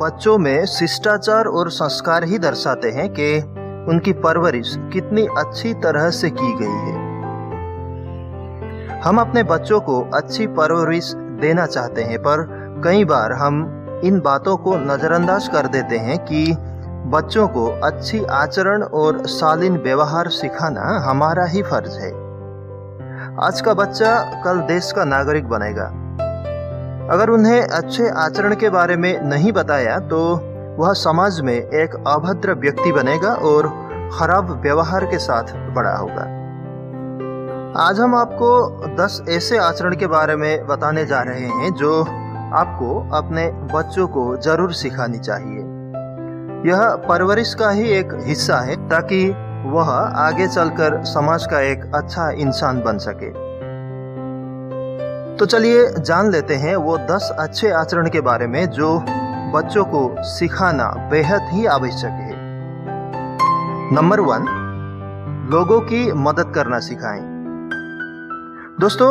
बच्चों में शिष्टाचार और संस्कार ही दर्शाते हैं कि उनकी परवरिश कितनी अच्छी तरह से की गई है। हम अपने बच्चों को अच्छी परवरिश देना चाहते हैं, पर कई बार हम इन बातों को नज़रअंदाज कर देते हैं कि बच्चों को अच्छी आचरण और शालीन व्यवहार सिखाना हमारा ही फर्ज है। आज का बच्चा कल देश का नागरिक बनेगा। अगर उन्हें अच्छे आचरण के बारे में नहीं बताया तो वह समाज में एक अभद्र व्यक्ति बनेगा और खराब व्यवहार के साथ बड़ा होगा। आज हम आपको 10 ऐसे आचरण के बारे में बताने जा रहे हैं जो आपको अपने बच्चों को जरूर सिखानी चाहिए। यह परवरिश का ही एक हिस्सा है ताकि वह आगे चलकर समाज का एक अच्छा इंसान बन सके। तो चलिए जान लेते हैं वो 10 अच्छे आचरण के बारे में जो बच्चों को सिखाना बेहद ही आवश्यक है। नंबर 1, लोगों की मदद करना सिखाएं। दोस्तों,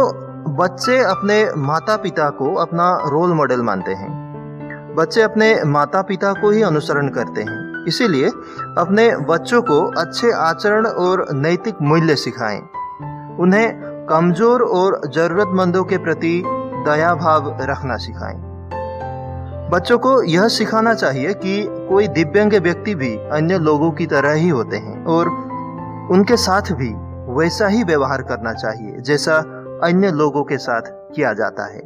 बच्चे अपने माता पिता को अपना रोल मॉडल मानते हैं। बच्चे अपने माता पिता को ही अनुसरण करते हैं, इसीलिए अपने बच्चों को अच्छे आचरण और नैतिक मूल्य सिखाएं। उन्हें कमजोर और जरूरतमंदों के प्रति दया भाव रखना सिखाएं। बच्चों को यह सिखाना चाहिए कि कोई दिव्यांग व्यक्ति भी अन्य लोगों की तरह ही होते हैं और उनके साथ भी वैसा ही व्यवहार करना चाहिए जैसा अन्य लोगों के साथ किया जाता है।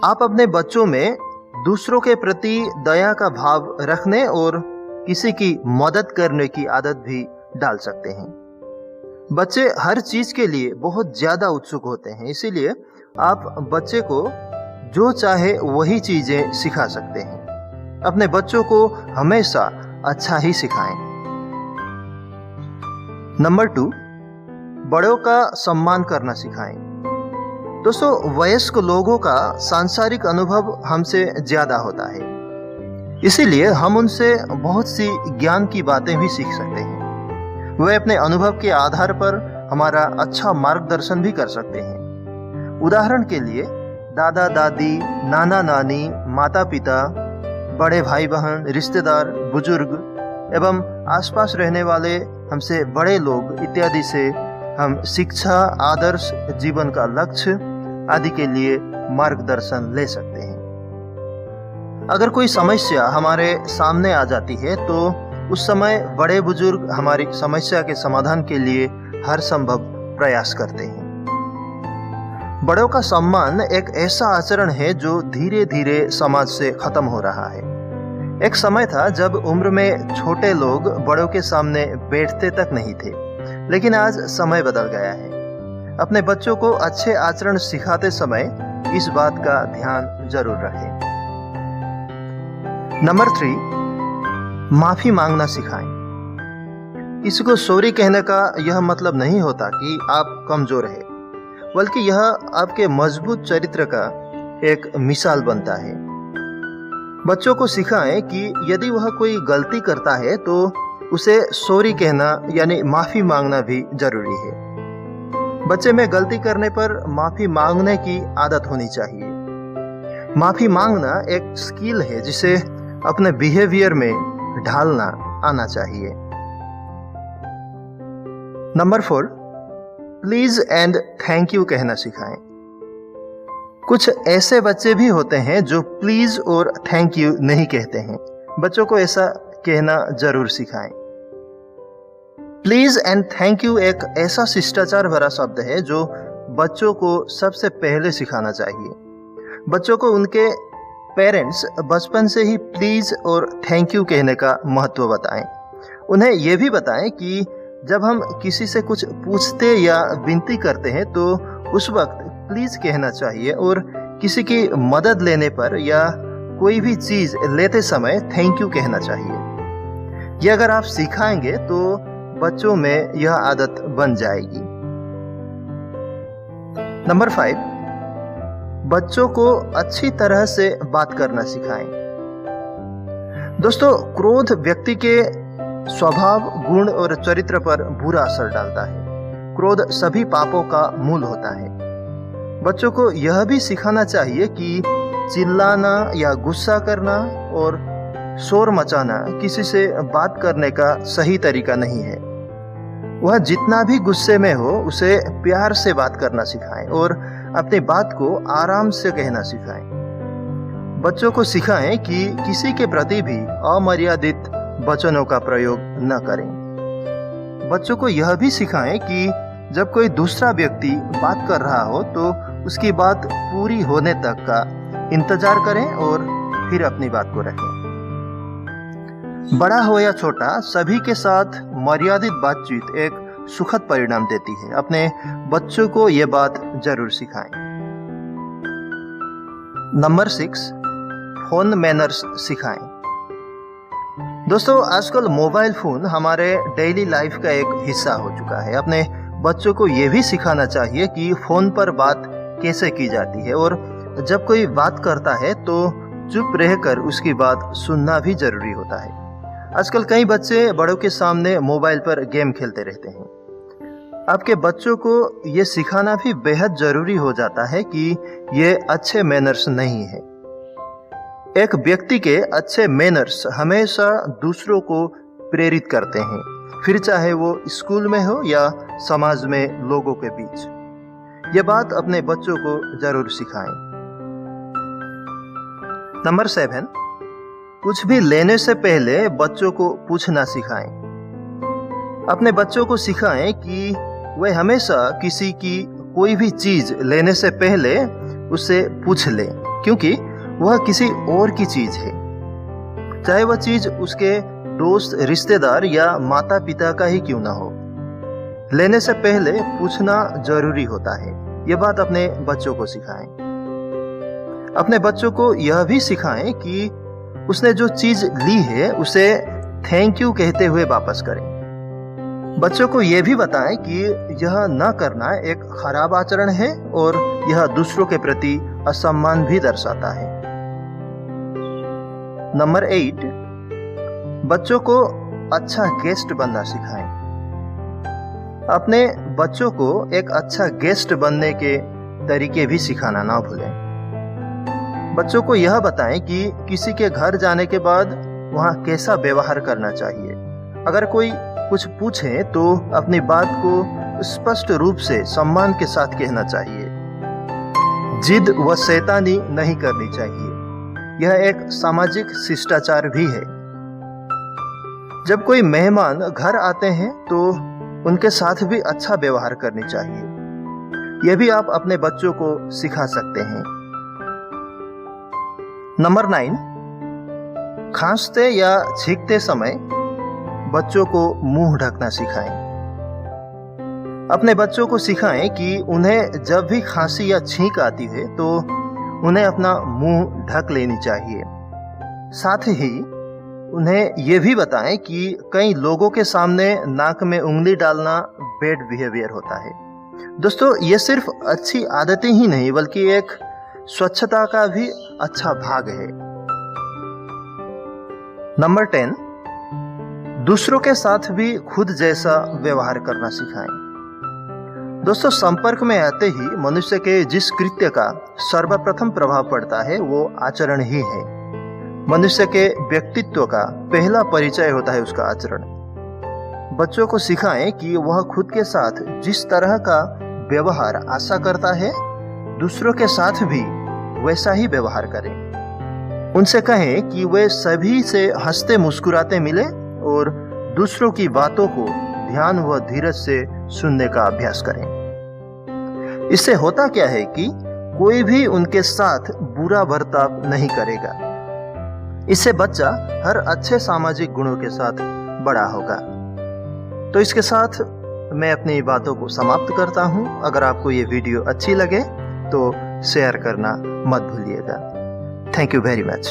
आप अपने बच्चों में दूसरों के प्रति दया का भाव रखने और किसी की मदद करने की आदत भी डाल सकते हैं। बच्चे हर चीज के लिए बहुत ज्यादा उत्सुक होते हैं, इसीलिए आप बच्चे को जो चाहे वही चीजें सिखा सकते हैं। अपने बच्चों को हमेशा अच्छा ही सिखाएं। नंबर 2, बड़ों का सम्मान करना सिखाएं। दोस्तों, वयस्क लोगों का सांसारिक अनुभव हमसे ज्यादा होता है, इसीलिए हम उनसे बहुत सी ज्ञान की बातें भी सीख सकते हैं। वे अपने अनुभव के आधार पर हमारा अच्छा मार्गदर्शन भी कर सकते हैं। उदाहरण के लिए दादा दादी, नाना नानी, माता पिता, बड़े भाई बहन, रिश्तेदार, बुजुर्ग एवं आसपास रहने वाले हमसे बड़े लोग इत्यादि से हम शिक्षा, आदर्श, जीवन का लक्ष्य आदि के लिए मार्गदर्शन ले सकते हैं। अगर कोई समस्या हमारे सामने आ जाती है तो उस समय बड़े बुजुर्ग हमारी समस्या के समाधान के लिए हर संभव प्रयास करते हैं। बड़ों का सम्मान एक ऐसा आचरण है जो धीरे धीरे समाज से खत्म हो रहा है। एक समय था जब उम्र में छोटे लोग बड़ों के सामने बैठते तक नहीं थे, लेकिन आज समय बदल गया है। अपने बच्चों को अच्छे आचरण सिखाते समय इस बात का ध्यान जरूर रखें। नंबर 3, माफी मांगना सिखाएं। किसी को सॉरी कहने का यह मतलब नहीं होता कि आप कमजोर हैं, बल्कि यह आपके मजबूत चरित्र का एक मिसाल बनता है। बच्चों को सिखाएं कि यदि वह कोई गलती करता है तो उसे सॉरी कहना यानी माफी मांगना भी जरूरी है। बच्चे में गलती करने पर माफी मांगने की आदत होनी चाहिए। माफी मांगना एक स्किल है जिसे अपने बिहेवियर में ढालना आना चाहिए। Number 4, please and thank you कहना सिखाएं। कुछ ऐसे बच्चे भी होते हैं जो प्लीज और थैंक यू नहीं कहते हैं। बच्चों को ऐसा कहना जरूर सिखाएं। प्लीज एंड थैंक यू एक ऐसा शिष्टाचार भरा शब्द है जो बच्चों को सबसे पहले सिखाना चाहिए। बच्चों को उनके पेरेंट्स बचपन से ही प्लीज और थैंक यू कहने का महत्व बताएं। उन्हें यह भी बताएं कि जब हम किसी से कुछ पूछते या विनती करते हैं तो उस वक्त प्लीज कहना चाहिए और किसी की मदद लेने पर या कोई भी चीज लेते समय थैंक यू कहना चाहिए। ये अगर आप सिखाएंगे तो बच्चों में यह आदत बन जाएगी। नंबर 5, बच्चों को अच्छी तरह से बात करना सिखाएं। दोस्तों, क्रोध व्यक्ति के स्वभाव, गुण और चरित्र पर बुरा असर डालता है। क्रोध सभी पापों का मूल होता है। बच्चों को यह भी सिखाना चाहिए कि चिल्लाना या गुस्सा करना और शोर मचाना किसी से बात करने का सही तरीका नहीं है। वह जितना भी गुस्से में हो उसे प्यार से बात करना सिखाएं और अपनी बात को आराम से कहना सिखाएं। बच्चों को सिखाएं कि किसी के प्रति भी अमर्यादित वचनों का प्रयोग न करें। बच्चों को यह भी सिखाएं कि जब कोई दूसरा व्यक्ति बात कर रहा हो तो उसकी बात पूरी होने तक का इंतजार करें और फिर अपनी बात को रखें। बड़ा हो या छोटा, सभी के साथ मर्यादित बातचीत एक सुखद परिणाम देती है। अपने बच्चों को यह बात जरूर सिखाएं। नंबर 6, फोन मैनर्स सिखाएं। दोस्तों, आजकल मोबाइल फोन हमारे डेली लाइफ का एक हिस्सा हो चुका है। अपने बच्चों को यह भी सिखाना चाहिए कि फोन पर बात कैसे की जाती है और जब कोई बात करता है तो चुप रहकर उसकी बात सुनना भी जरूरी होता है। आजकल कई बच्चे बड़ों के सामने मोबाइल पर गेम खेलते रहते हैं। आपके बच्चों को ये सिखाना भी बेहद जरूरी हो जाता है कि ये अच्छे मैनर्स नहीं है। एक व्यक्ति के अच्छे मैनर्स हमेशा दूसरों को प्रेरित करते हैं, फिर चाहे वो स्कूल में हो या समाज में लोगों के बीच। ये बात अपने बच्चों को जरूर सिखाएं। नंबर 7, कुछ भी लेने से पहले बच्चों को पूछना सिखाएं। अपने बच्चों को सिखाएं कि वे हमेशा किसी की कोई भी चीज लेने से पहले उससे पूछ लें, क्योंकि वह किसी और की चीज है। चाहे वह चीज उसके दोस्त, रिश्तेदार या माता पिता का ही क्यों ना हो, लेने से पहले पूछना जरूरी होता है। यह बात अपने बच्चों को सिखाएं। अपने बच्चों को यह भी सिखाएं कि उसने जो चीज ली है उसे थैंक यू कहते हुए वापस करें। बच्चों को यह भी बताएं कि यह न करना एक खराब आचरण है और यह दूसरों के प्रति असम्मान भी दर्शाता है। नंबर 8, बच्चों को अच्छा गेस्ट बनना सिखाएं। अपने बच्चों को एक अच्छा गेस्ट बनने के तरीके भी सिखाना ना भूलें। बच्चों को यह बताएं कि किसी के घर जाने के बाद वहां कैसा व्यवहार करना चाहिए। अगर कोई कुछ पूछे तो अपनी बात को स्पष्ट रूप से सम्मान के साथ कहना चाहिए। जिद व शैतानी नहीं करनी चाहिए। यह एक सामाजिक शिष्टाचार भी है। जब कोई मेहमान घर आते हैं तो उनके साथ भी अच्छा व्यवहार करनी चाहिए। यह भी आप अपने बच्चों को सिखा सकते हैं। नंबर 9, खांसते या छींकते समय बच्चों को मुंह ढकना सिखाएं। अपने बच्चों को सिखाएं कि उन्हें जब भी खांसी या छींक आती है तो उन्हें अपना मुंह ढक लेनी चाहिए। साथ ही उन्हें यह भी बताएं कि कई लोगों के सामने नाक में उंगली डालना बैड बिहेवियर होता है। दोस्तों, ये सिर्फ अच्छी आदतें ही नहीं बल्कि एक स्वच्छता का भी अच्छा भाग है। नंबर 10, दूसरों के साथ भी खुद जैसा व्यवहार करना सिखाएं। दोस्तों, संपर्क में आते ही मनुष्य के जिस कृत्य का सर्वप्रथम प्रभाव पड़ता है वो आचरण ही है। मनुष्य के व्यक्तित्व का पहला परिचय होता है उसका आचरण। बच्चों को सिखाएं कि वह खुद के साथ जिस तरह का व्यवहार आशा करता है दूसरों के साथ भी वैसा ही व्यवहार करें। उनसे कहें कि वे सभी से हंसते मुस्कुराते मिले और दूसरों की बातों को ध्यान व धीरज से सुनने का अभ्यास करें। इससे होता क्या है कि कोई भी उनके साथ बुरा बर्ताव नहीं करेगा। इससे बच्चा हर अच्छे सामाजिक गुणों के साथ बड़ा होगा। तो इसके साथ मैं अपनी बातों को समाप्त करता हूं। अगर आपको ये वीडियो अच्छी लगे तो शेयर करना मत भूलिएगा। Thank you very much.